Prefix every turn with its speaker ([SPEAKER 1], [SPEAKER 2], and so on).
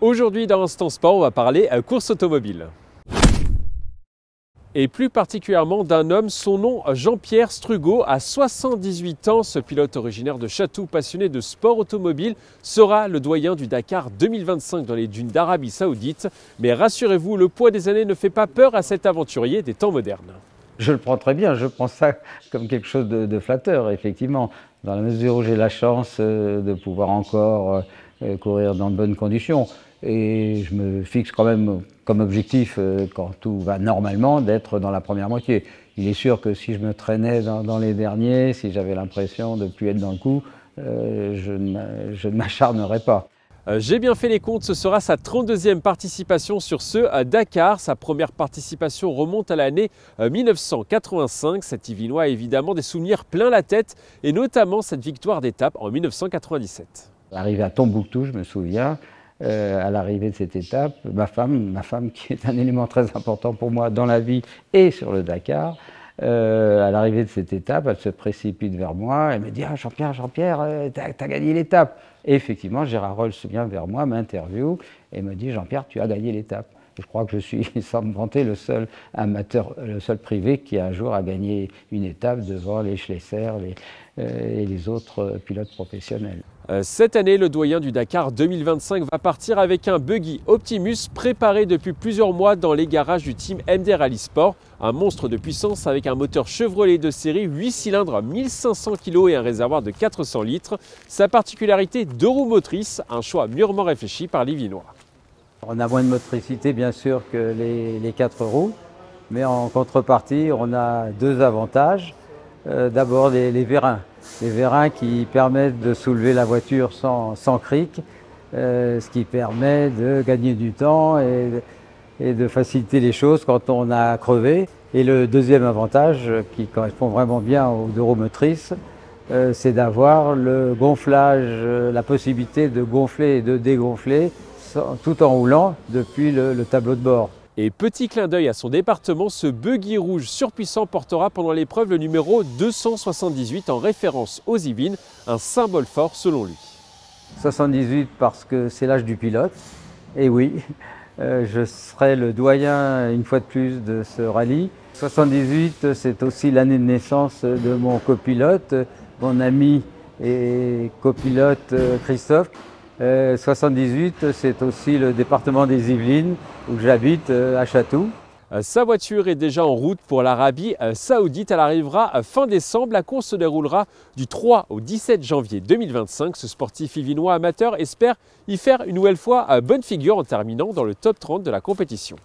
[SPEAKER 1] Aujourd'hui dans Instant Sport, on va parler course automobile. Et plus particulièrement d'un homme, son nom Jean-Pierre Strugaud, à 78 ans. Ce pilote originaire de Chatou, passionné de sport automobile, sera le doyen du Dakar 2025 dans les dunes d'Arabie Saoudite. Mais rassurez-vous, le poids des années ne fait pas peur à cet aventurier des temps modernes.
[SPEAKER 2] Je le prends très bien, je prends ça comme quelque chose de flatteur, effectivement, dans la mesure où j'ai la chance de pouvoir encore courir dans de bonnes conditions. Et je me fixe quand même comme objectif, quand tout va normalement, d'être dans la première moitié. Il est sûr que si je me traînais dans les derniers, si j'avais l'impression de ne plus être dans le coup, je ne m'acharnerais pas.
[SPEAKER 1] J'ai bien fait les comptes, ce sera sa 32e participation sur ce Dakar. Sa première participation remonte à l'année 1985. Cet Yvelinois a évidemment des souvenirs plein la tête, et notamment cette victoire d'étape en 1997.
[SPEAKER 2] Arrivé à Tombouctou, je me souviens, à l'arrivée de cette étape, ma femme qui est un élément très important pour moi dans la vie et sur le Dakar, à l'arrivée de cette étape, elle se précipite vers moi, elle me dit « Ah Jean-Pierre, t'as gagné l'étape !» Et effectivement, Gérard Rolls vient vers moi, m'interviewe et me dit « Jean-Pierre, tu as gagné l'étape !» Je crois que je suis, sans me vanter, le seul amateur, le seul privé qui un jour a gagné une étape devant les Schlesser et les autres pilotes professionnels.
[SPEAKER 1] Cette année, le doyen du Dakar 2025 va partir avec un buggy Optimus préparé depuis plusieurs mois dans les garages du team MD Rally Sport. Un monstre de puissance avec un moteur Chevrolet de série 8 cylindres, 1500 kg et un réservoir de 400 litres. Sa particularité, 2 roues motrices, un choix mûrement réfléchi par l'Yvelinois.
[SPEAKER 2] On a moins de motricité bien sûr que les 4 roues, mais en contrepartie on a 2 avantages. D'abord les vérins. Les vérins qui permettent de soulever la voiture sans cric, ce qui permet de gagner du temps et de faciliter les choses quand on a crevé. Et le deuxième avantage, qui correspond vraiment bien aux 2 roues motrices, c'est d'avoir le gonflage, la possibilité de gonfler et de dégonfler tout en roulant depuis le tableau de bord.
[SPEAKER 1] Et petit clin d'œil à son département, ce buggy rouge surpuissant portera pendant l'épreuve le numéro 278 en référence aux Yvelines, un symbole fort selon lui.
[SPEAKER 2] 78 parce que c'est l'âge du pilote, et oui, je serai le doyen une fois de plus de ce rallye. 78, c'est aussi l'année de naissance de mon copilote, mon ami et copilote Christophe. 78, c'est aussi le département des Yvelines où j'habite à Chatou.
[SPEAKER 1] Sa voiture est déjà en route pour l'Arabie Saoudite. Elle arrivera fin décembre. La course se déroulera du 3 au 17 janvier 2025. Ce sportif yvelinois amateur espère y faire une nouvelle fois bonne figure en terminant dans le top 30 de la compétition.